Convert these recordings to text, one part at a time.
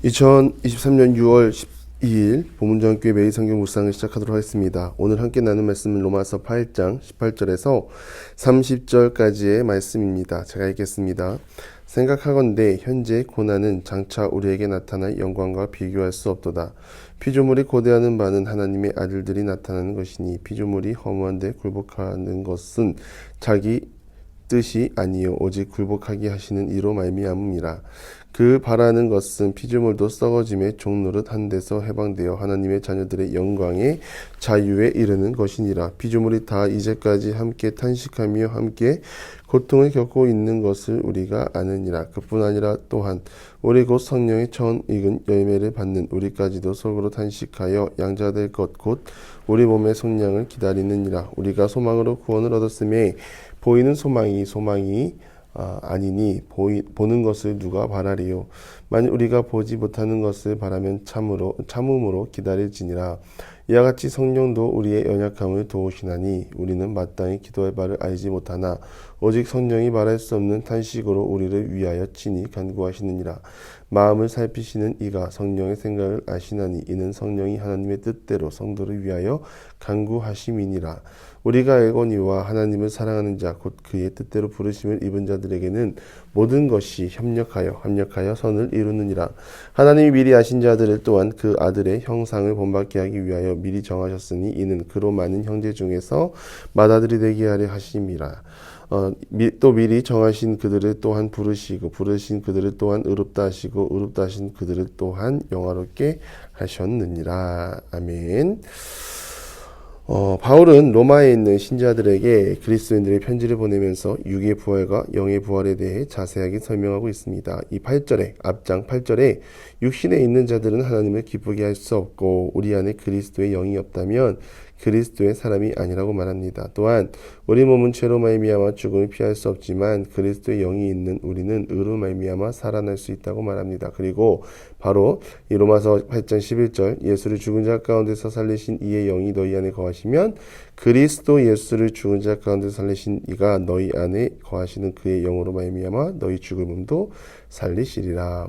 2023년 6월 12일 보문정교회 매일 성경 묵상을 시작하도록 하겠습니다. 오늘 함께 나눈 말씀은 로마서 8장 18절에서 30절까지의 말씀입니다. 제가 읽겠습니다. 생각하건대 현재 고난은 장차 우리에게 나타날 영광과 비교할 수 없도다. 피조물이 고대하는 바는 하나님의 아들들이 나타나는 것이니 피조물이 허무한 데 굴복하는 것은 자기 뜻이 아니요 오직 굴복하게 하시는 이로 말미암음이라. 그 바라는 것은 피조물도 썩어짐의 종노릇 한 데서 해방되어 하나님의 자녀들의 영광의 자유에 이르는 것이니라. 피조물이 다 이제까지 함께 탄식하며 함께 고통을 겪고 있는 것을 우리가 아느니라. 그뿐 아니라 또한 우리 곧 성령의 처음 익은 열매를 받는 우리까지도 속으로 탄식하여 양자될 것 곧 우리 몸의 속량을 기다리느니라. 우리가 소망으로 구원을 얻었음에 보이는 소망이 아니니 보는 것을 누가 바라리요. 만일 우리가 보지 못하는 것을 바라면 참음으로 기다릴지니라. 이와 같이 성령도 우리의 연약함을 도우시나니 우리는 마땅히 기도할 바를 알지 못하나 오직 성령이 말할 수 없는 탄식으로 우리를 위하여 친히 간구하시느니라. 마음을 살피시는 이가 성령의 생각을 아시나니 이는 성령이 하나님의 뜻대로 성도를 위하여 간구하심이니라. 우리가 알거니와 하나님을 사랑하는 자 곧 그의 뜻대로 부르심을 입은 자들에게는 모든 것이 합력하여 선을 이루느니라. 하나님이 미리 아신 자들을 또한 그 아들의 형상을 본받게 하기 위하여 미리 정하셨으니 이는 그로 많은 형제 중에서 맏아들이 되게 하려 하심이라. 또 미리 정하신 그들을 또한 부르시고 부르신 그들을 또한 의롭다 하시고 의롭다 하신 그들을 또한 영화롭게 하셨느니라. 아멘. 바울은 로마에 있는 신자들에게 그리스도인들의 편지를 보내면서 육의 부활과 영의 부활에 대해 자세하게 설명하고 있습니다. 이 8절에 앞장 8절에 육신에 있는 자들은 하나님을 기쁘게 할 수 없고 우리 안에 그리스도의 영이 없다면 그리스도의 사람이 아니라고 말합니다. 또한 우리 몸은 죄로 말미암아 죽음을 피할 수 없지만 그리스도의 영이 있는 우리는 의로 말미암아 살아날 수 있다고 말합니다. 그리고 바로 이 로마서 8장 11절 예수를 죽은 자 가운데서 살리신 이의 영이 너희 안에 거하시면 그리스도 예수를 죽은 자 가운데서 살리신 이가 너희 안에 거하시는 그의 영으로 말미암아 너희 죽을 몸도 살리시리라.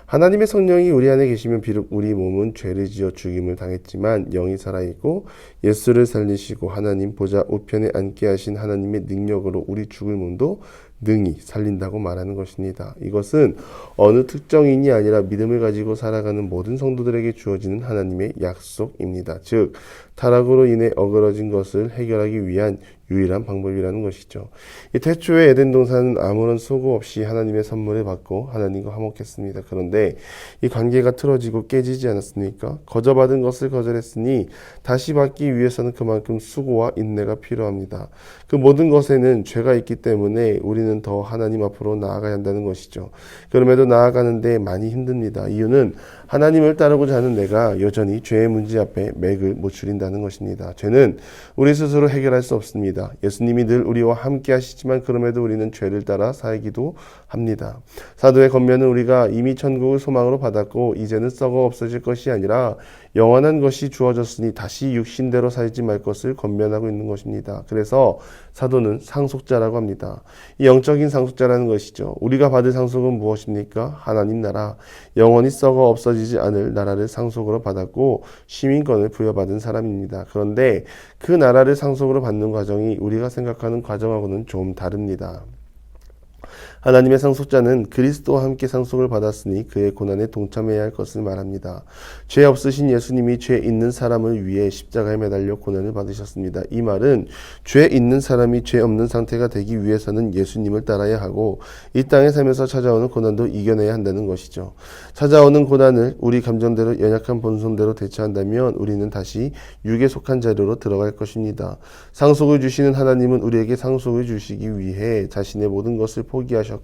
하나님의 성령이 우리 안에 계시면 비록 우리 몸은 죄를 지어 죽임을 당했지만 영이 살아있고 예수를 살리시고 하나님 보좌 우편에 앉게 하신 하나님의 능력으로 우리 죽을 몸도 능히 살린다고 말하는 것입니다. 이것은 어느 특정인이 아니라 믿음을 가지고 살아가는 모든 성도들에게 주어지는 하나님의 약속입니다. 즉 타락으로 인해 어그러진 것을 해결하기 위한 유일한 방법이라는 것이죠. 이 태초에 에덴 동산은 아무런 수고 없이 하나님의 선물을 받고 하나님과 화목했습니다. 그런데 이 관계가 틀어지고 깨지지 않았습니까? 거저받은 것을 거절했으니 다시 받기 위해서는 그만큼 수고와 인내가 필요합니다. 그 모든 것에는 죄가 있기 때문에 우리는 더 하나님 앞으로 나아가야 한다는 것이죠. 그럼에도 나아가는데 많이 힘듭니다. 이유는 하나님을 따르고자 하는 내가 여전히 죄의 문제 앞에 맥을 못 추린다는 것입니다. 죄는 우리 스스로 해결할 수 없습니다. 예수님이 늘 우리와 함께 하시지만 그럼에도 우리는 죄를 따라 살기도 합니다. 사도의 권면은 우리가 이미 천국을 소망으로 받았고 이제는 썩어 없어질 것이 아니라 영원한 것이 주어졌으니 다시 육신대로 살지 말 것을 권면하고 있는 것입니다. 그래서 사도는 상속자라고 합니다. 이 영적인 상속자라는 것이죠. 우리가 받을 상속은 무엇입니까? 하나님 나라, 영원히 썩어 없어지지 않을 나라를 상속으로 받았고 시민권을 부여받은 사람입니다. 그런데 그 나라를 상속으로 받는 과정이 우리가 생각하는 과정하고는 좀 다릅니다. 하나님의 상속자는 그리스도와 함께 상속을 받았으니 그의 고난에 동참해야 할 것을 말합니다. 죄 없으신 예수님이 죄 있는 사람을 위해 십자가에 매달려 고난을 받으셨습니다. 이 말은 죄 있는 사람이 죄 없는 상태가 되기 위해서는 예수님을 따라야 하고 이 땅에 살면서 찾아오는 고난도 이겨내야 한다는 것이죠. 찾아오는 고난을 우리 감정대로 연약한 본성대로 대처한다면 우리는 다시 육에 속한 자료로 들어갈 것입니다. 상속을 주시는 하나님은 우리에게 상속을 주시기 위해 자신의 모든 것을 포기하셨고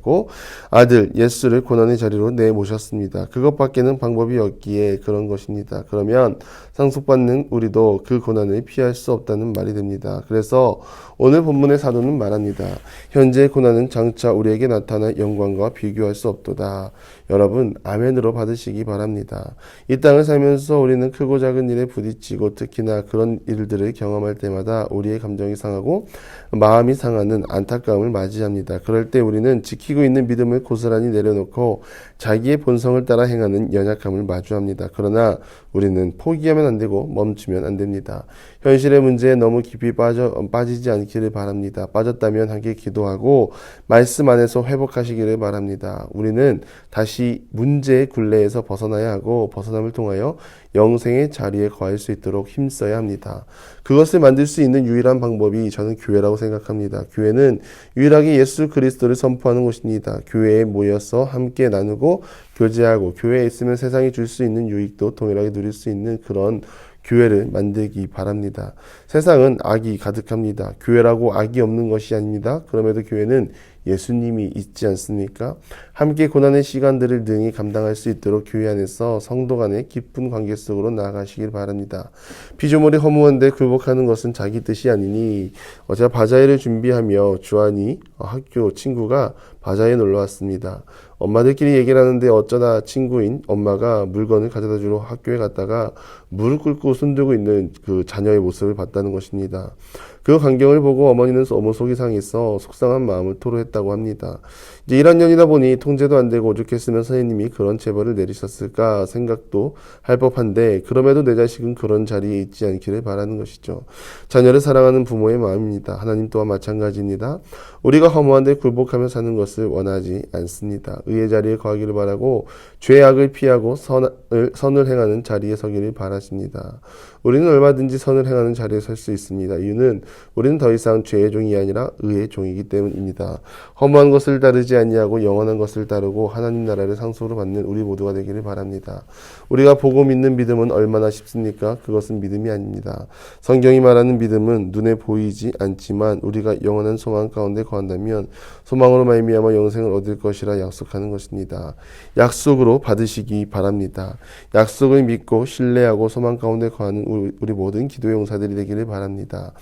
아들 예수를 고난의 자리로 내모셨습니다. 그것밖에는 방법이 없기에 그런 것입니다. 그러면 상속받는 우리도 그 고난을 피할 수 없다는 말이 됩니다. 그래서 오늘 본문의 사도는 말합니다. 현재 고난은 장차 우리에게 나타날 영광과 비교할 수 없도다. 여러분 아멘으로 받으시기 바랍니다. 이 땅을 살면서 우리는 크고 작은 일에 부딪히고 특히나 그런 일들을 경험할 때마다 우리의 감정이 상하고 마음이 상하는 안타까움을 맞이합니다. 그럴 때 우리는 지키고 있는 믿음을 고스란히 내려놓고 자기의 본성을 따라 행하는 연약함을 마주합니다. 그러나 우리는 포기하면 안 되고 멈추면 안 됩니다. 현실의 문제에 너무 깊이 빠지지 않기를 바랍니다. 빠졌다면 함께 기도하고 말씀 안에서 회복하시기를 바랍니다. 우리는 다시 문제의 굴레에서 벗어나야 하고 벗어남을 통하여 영생의 자리에 거할 수 있도록 힘써야 합니다. 그것을 만들 수 있는 유일한 방법이 저는 교회라고 생각합니다. 교회는 유일하게 예수 그리스도를 선포하는 곳입니다. 교회에 모여서 함께 나누고 교제하고 교회에 있으면 세상이 줄 수 있는 유익도 동일하게 누릴 수 있는 그런 교회를 만들기 바랍니다. 세상은 악이 가득합니다. 교회라고 악이 없는 것이 아닙니다. 그럼에도 교회는 예수님이 있지 않습니까? 함께 고난의 시간들을 능히 감당할 수 있도록 교회 안에서 성도 간의 깊은 관계 속으로 나아가시길 바랍니다. 피조물이 허무한데 굴복하는 것은 자기 뜻이 아니니 제가 바자회를 준비하며 주한이 학교 친구가 바자회에 놀러 왔습니다. 엄마들끼리 얘기를 하는데 어쩌다 친구인 엄마가 물건을 가져다 주러 학교에 갔다가 무릎 꿇고 손들고 있는 그 자녀의 모습을 봤다는 것입니다. 그 광경을 보고 어머니는 너무 속이 상해서 속상한 마음을 토로했다고 합니다. 이제 1학년이다 보니 통제도 안 되고 오죽했으면 선생님이 그런 제벌을 내리셨을까 생각도 할 법한데 그럼에도 내 자식은 그런 자리에 있지 않기를 바라는 것이죠. 자녀를 사랑하는 부모의 마음입니다. 하나님 또한 마찬가지입니다. 우리가 허무한데 굴복하며 사는 것을 원하지 않습니다. 의의 자리에 거하기를 바라고 죄악을 피하고 선을 행하는 자리에 서기를 바라십니다. 우리는 얼마든지 선을 행하는 자리에 설 수 있습니다. 이유는 우리는 더 이상 죄의 종이 아니라 의의 종이기 때문입니다. 허무한 것을 따르지 아니하고 영원한 것을 따르고 하나님 나라를 상속으로 받는 우리 모두가 되기를 바랍니다. 우리가 보고 믿는 믿음은 얼마나 쉽습니까? 그것은 믿음이 아닙니다. 성경이 말하는 믿음은 눈에 보이지 않지만 우리가 영원한 소망 가운데 거한다면 소망으로 말미암아 영생을 얻을 것이라 약속하는 것입니다. 약속으로 받으시기 바랍니다. 약속을 믿고 신뢰하고 소망 가운데 거하는 우리 모든 기도 용사들이 되기를 바랍니다.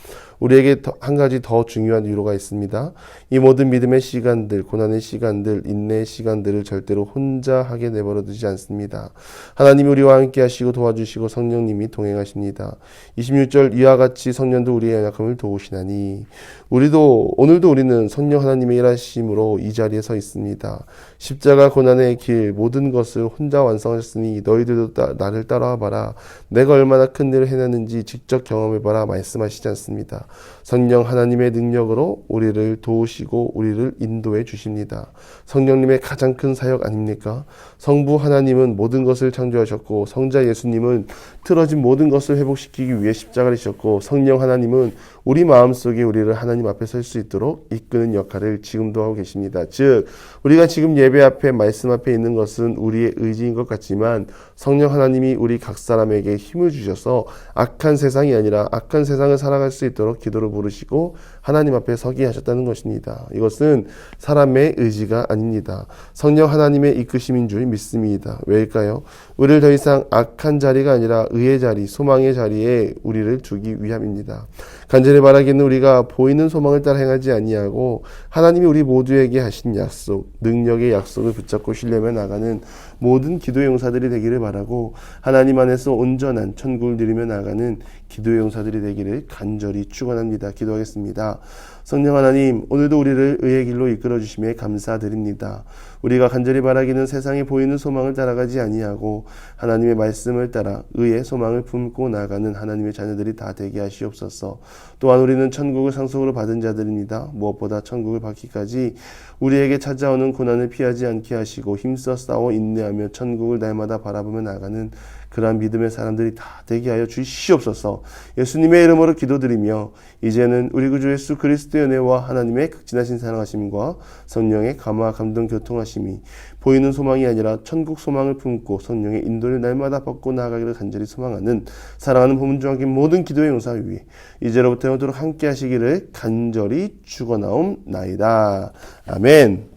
우리에게 한 가지 더 중요한 위로가 있습니다. 이 모든 믿음의 시간들, 고난의 시간들, 인내의 시간들을 절대로 혼자 하게 내버려 두지 않습니다. 하나님이 우리와 함께 하시고 도와주시고 성령님이 동행하십니다. 26절 이와 같이 성령도 우리의 연약함을 도우시나니 오늘도 우리는 성령 하나님의 일하심으로 이 자리에 서 있습니다. 십자가 고난의 길 모든 것을 혼자 완성하셨으니 너희들도 나를 따라와 봐라. 내가 얼마나 큰 일을 해냈는지 직접 경험해봐라 말씀하시지 않습니다. 성령 하나님의 능력으로 우리를 도우시고 우리를 인도해 주십니다. 성령님의 가장 큰 사역 아닙니까? 성부 하나님은 모든 것을 창조하셨고 성자 예수님은 틀어진 모든 것을 회복시키기 위해 십자가를 지셨고 성령 하나님은 우리 마음속에 우리를 하나님 앞에 설 수 있도록 이끄는 역할을 지금도 하고 계십니다. 즉 우리가 지금 예배 앞에 말씀 앞에 있는 것은 우리의 의지인 것 같지만 성령 하나님이 우리 각 사람에게 힘을 주셔서 악한 세상이 아니라 악한 세상을 살아갈 수 있도록 기도를 부르시고 하나님 앞에 서게 하셨다는 것입니다. 이것은 사람의 의지가 아닙니다. 성령 하나님의 이끄심인 줄 믿습니다. 왜일까요? 우리를 더 이상 악한 자리가 아니라 의의 자리, 소망의 자리에 우리를 두기 위함입니다. 간절히 바라기는 우리가 보이는 소망을 따라 행하지 아니하고 하나님이 우리 모두에게 하신 약속, 능력의 약속을 붙잡고 신뢰하며 나가는 모든 기도의 용사들이 되기를 바라고 하나님 안에서 온전한 천국을 누리며 나가는 기도의 용사들이 되기를 간절히 축원합니다. 기도하겠습니다. 성령 하나님, 오늘도 우리를 의의 길로 이끌어 주심에 감사드립니다. 우리가 간절히 바라기는 세상에 보이는 소망을 따라가지 아니하고 하나님의 말씀을 따라 의의 소망을 품고 나가는 하나님의 자녀들이 다 되게 하시옵소서. 또한 우리는 천국을 상속으로 받은 자들입니다. 무엇보다 천국을 받기까지 우리에게 찾아오는 고난을 피하지 않게 하시고 힘써 싸워 인내하며 천국을 날마다 바라보며 나가는 그러한 믿음의 사람들이 다 되게 하여 주시옵소서. 예수님의 이름으로 기도드리며 이제는 우리 구주 예수 그리스도의 은혜와 하나님의 극진하신 사랑하심과 성령의 감화 감동 교통하심이 보이는 소망이 아니라 천국 소망을 품고 성령의 인도를 날마다 받고 나아가기를 간절히 소망하는 사랑하는 부문중학교 모든 기도의 용사 위에 이제로부터 영원토록 함께 하시기를 간절히 축원하옵나이다. 아멘.